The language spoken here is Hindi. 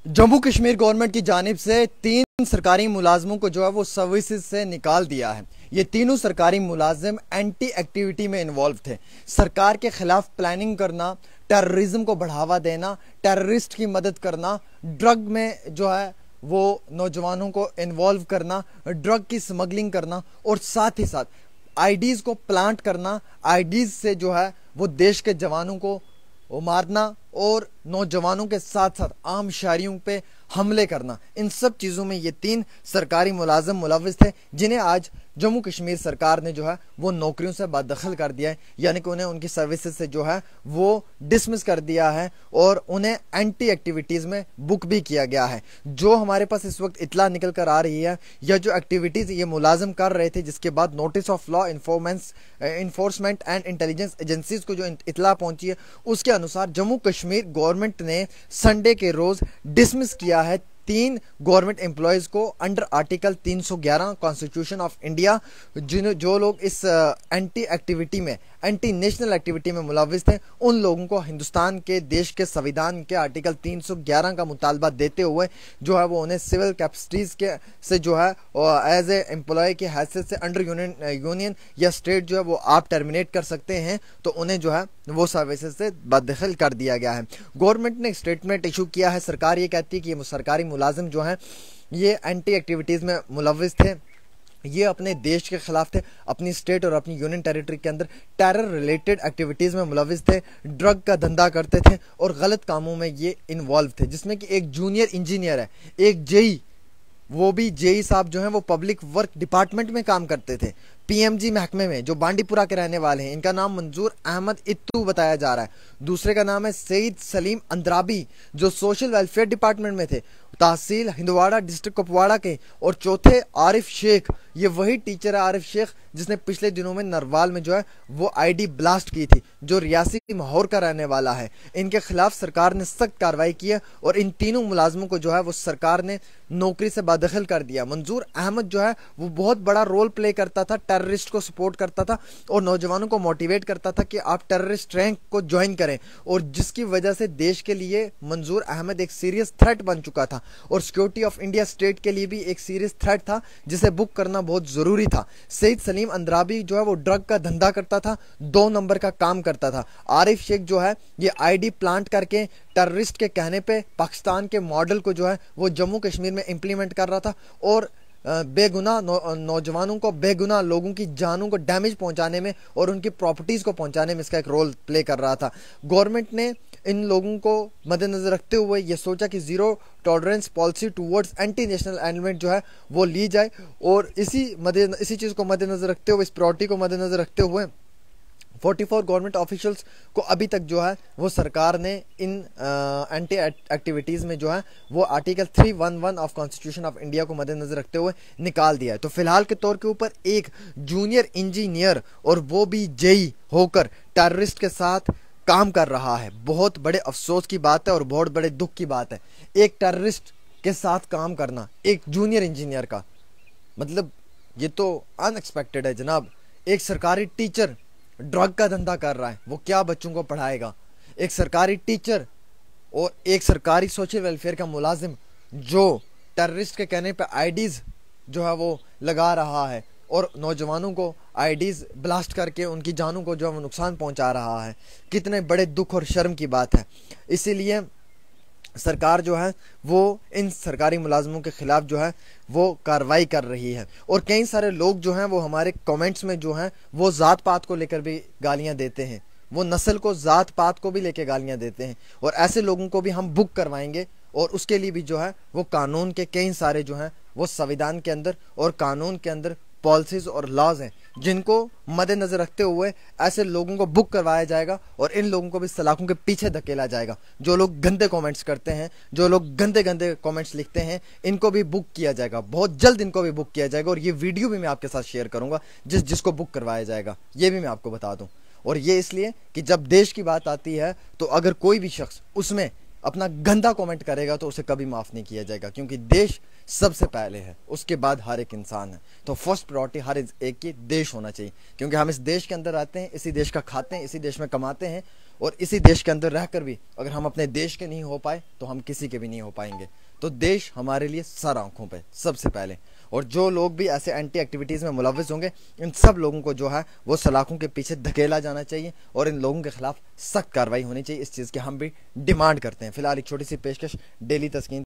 जम्मू कश्मीर गवर्नमेंट की जानिब से 3 सरकारी मुलाजमों को जो है वो सर्विसेज से निकाल दिया है। ये तीनों सरकारी मुलाजिम एंटी एक्टिविटी में इन्वॉल्व थे। सरकार के खिलाफ प्लानिंग करना, टेररिज्म को बढ़ावा देना, टेररिस्ट की मदद करना, ड्रग में जो है वो नौजवानों को इन्वॉल्व करना, ड्रग की स्मगलिंग करना और साथ ही साथ आईडीज को प्लांट करना, आईडीज से जो है वो देश के जवानों को मारना और नौजवानों के साथ साथ आम शहरियों पे हमले करना। इन सब चीज़ों में ये 3 सरकारी मुलाजिम मुलविस थे, जिन्हें आज जम्मू कश्मीर सरकार ने जो है वो नौकरियों से बददखल कर दिया है, यानी कि उन्हें उनकी सर्विसेज से जो है वो डिसमिस कर दिया है और उन्हें एंटी एक्टिविटीज़ में बुक भी किया गया है। जो हमारे पास इस वक्त इतला निकल कर आ रही है, या जो एक्टिविटीज़ ये मुलाजिम कर रहे थे, जिसके बाद notice of law enforcement and intelligence agencies को जो इतला पहुंची है, उसके अनुसार जम्मू कश्मीर गवर्नमेंट ने संडे के रोज डिसमिस किया है 3 गवर्नमेंट एम्प्लॉयज को under article 311 constitution of India, जो लोग इस एंटी एक्टिविटी में, एंटी नेशनल एक्टिविटी में मुलविस थे, उन लोगों को हिंदुस्तान के देश के संविधान के आर्टिकल 311 का मुतालबा देते हुए जो है वो उन्हें सिविल कैपेसिटीज के से जो है एज ए एम्प्लॉय की हैसियत से अंडर यूनियन या स्टेट जो है वो आप टर्मिनेट कर सकते हैं, तो उन्हें जो है वो सर्विसेज से बददखल कर दिया गया है। गवर्नमेंट ने एक स्टेटमेंट इशू किया है। सरकार ये कहती है कि ये सरकारी मुलाजिम जो हैं ये एंटी एक्टिविटीज़ में मुलविस थे, ये अपने देश के खिलाफ थे, अपनी स्टेट और अपनी यूनियन टेरिटरी के अंदर टेरर रिलेटेड एक्टिविटीज़ में मुलविस थे, ड्रग का धंधा करते थे और गलत कामों में ये इन्वॉल्व थे, जिसमें कि एक जूनियर इंजीनियर है, एक जेई, वो भी जेई साहब जो हैं वो पब्लिक वर्क डिपार्टमेंट में काम करते थे, पीएमजी महकमे में, जो बांडीपुरा के रहने वाले हैं। इनका नाम मंजूर अहमद इत्तू बताया जा रहा है। दूसरे का नाम है सईद सलीम अंद्राबी, जो सोशल वेलफेयर डिपार्टमेंट में थे, तहसील हिंदवाड़ा, डिस्ट्रिक्ट कुपवाड़ा के। और चौथे आरिफ शेख, ये वही टीचर है आरिफ शेख जिसने पिछले दिनों में नरवाल में जो है वो आईडी ब्लास्ट की थी, जो रियासी माहौर का रहने वाला है। इनके खिलाफ सरकार ने सख्त कार्रवाई की है और इन तीनों मुलाजमों को जो है वो सरकार ने नौकरी से बददखल कर दिया। मंजूर अहमद जो है वो बहुत बड़ा रोल प्ले करता था, टेररिस्ट को सपोर्ट करता था और नौजवानों को मोटिवेट करता था कि आप टेररिस्ट रैंक को ज्वाइन करें, और जिसकी वजह से देश के लिए मंजूर अहमद एक सीरियस थ्रेट बन चुका था और सिक्योरिटी ऑफ इंडिया स्टेट के लिए भी एक सीरियस थ्रेट था, जिसे बुक करना बहुत जरूरी था। सईद सलीम अंद्राबी जो है वो ड्रग का धंधा करता था, 2 नंबर का काम करता था। आरिफ शेख जो है ये आईडी प्लांट करके टेररिस्ट के कहने पे पाकिस्तान के मॉडल को जो है वो जम्मू कश्मीर में इंप्लीमेंट कर रहा था और बेगुनाह नौजवानों को, बेगुनाह लोगों की जानों को डैमेज पहुंचाने में और उनकी प्रॉपर्टीज को पहुंचाने में इसका एक रोल प्ले कर रहा था। गवर्नमेंट ने इन लोगों को मद्देनजर रखते हुए ये सोचा कि zero tolerance policy towards anti national element जो है वो ली जाए, और इसी चीज़ को मद्देनजर रखते हुए, इस प्रायोरिटी को मद्देनजर रखते हुए 44 गवर्नमेंट ऑफिशियल्स को अभी तक जो है वो सरकार ने इन एंटी एक्टिविटीज़ में जो है वो article 311 of constitution of India को मद्देनजर रखते हुए निकाल दिया है। तो फिलहाल के तौर के ऊपर एक जूनियर इंजीनियर, और वो भी जेई होकर, टेररिस्ट के साथ काम कर रहा है। बहुत बड़े अफसोस की बात है और बहुत बड़े दुख की बात है, एक टेररिस्ट के साथ काम करना एक जूनियर इंजीनियर का, मतलब ये तो अनएक्सपेक्टेड है जनाब। एक सरकारी टीचर ड्रग का धंधा कर रहा है, वो क्या बच्चों को पढ़ाएगा? एक सरकारी टीचर और एक सरकारी सोशल वेलफेयर का मुलाजिम जो टेररिस्ट के कहने पे आईडीज जो है वो लगा रहा है और नौजवानों को आईडीज ब्लास्ट करके उनकी जानों को जो है वो नुकसान पहुंचा रहा है। कितने बड़े दुख और शर्म की बात है। इसीलिए सरकार जो है वो इन सरकारी मुलाजमों के खिलाफ जो है वो कार्रवाई कर रही है। और कई सारे लोग जो हैं वो हमारे कमेंट्स में जो हैं वो ज़ात पात को लेकर भी गालियां देते हैं, वो नस्ल को, ज़ात पात को भी लेकर गालियां देते हैं, और ऐसे लोगों को भी हम बुक करवाएंगे। और उसके लिए भी जो है वो कानून के कई सारे जो हैं वो संविधान के अंदर और कानून के अंदर पॉलिसीज और लॉज हैं, जिनको मद्देनजर रखते हुए ऐसे लोगों को बुक करवाया जाएगा और इन लोगों को भी सलाखों के पीछे धकेला जाएगा। जो लोग गंदे कमेंट्स करते हैं, जो लोग गंदे गंदे कमेंट्स लिखते हैं, इनको भी बुक किया जाएगा, बहुत जल्द इनको भी बुक किया जाएगा। और ये वीडियो भी मैं आपके साथ शेयर करूंगा जिसको बुक करवाया जाएगा, ये भी मैं आपको बता दूं। और ये इसलिए कि जब देश की बात आती है तो अगर कोई भी शख्स उसमें अपना गंदा कमेंट करेगा तो उसे कभी माफ़ नहीं किया जाएगा, क्योंकि देश सबसे पहले है, उसके बाद हर एक इंसान है। तो फर्स्ट प्रायोरिटी हर एक की देश होना चाहिए, क्योंकि हम इस देश के अंदर आते हैं, इसी देश का खाते हैं, इसी देश में कमाते हैं और इसी देश के अंदर रहकर भी अगर हम अपने देश के नहीं हो पाए तो हम किसी के भी नहीं हो पाएंगे। तो देश हमारे लिए सर आंखों पे सबसे पहले, और जो लोग भी ऐसे एंटी एक्टिविटीज़ में मुलव्वस होंगे इन सब लोगों को जो है वो सलाखों के पीछे धकेला जाना चाहिए और इन लोगों के खिलाफ सख्त कार्रवाई होनी चाहिए। इस चीज़ की हम भी डिमांड करते हैं। फिलहाल एक छोटी सी पेशकश, डेली तस्कीन।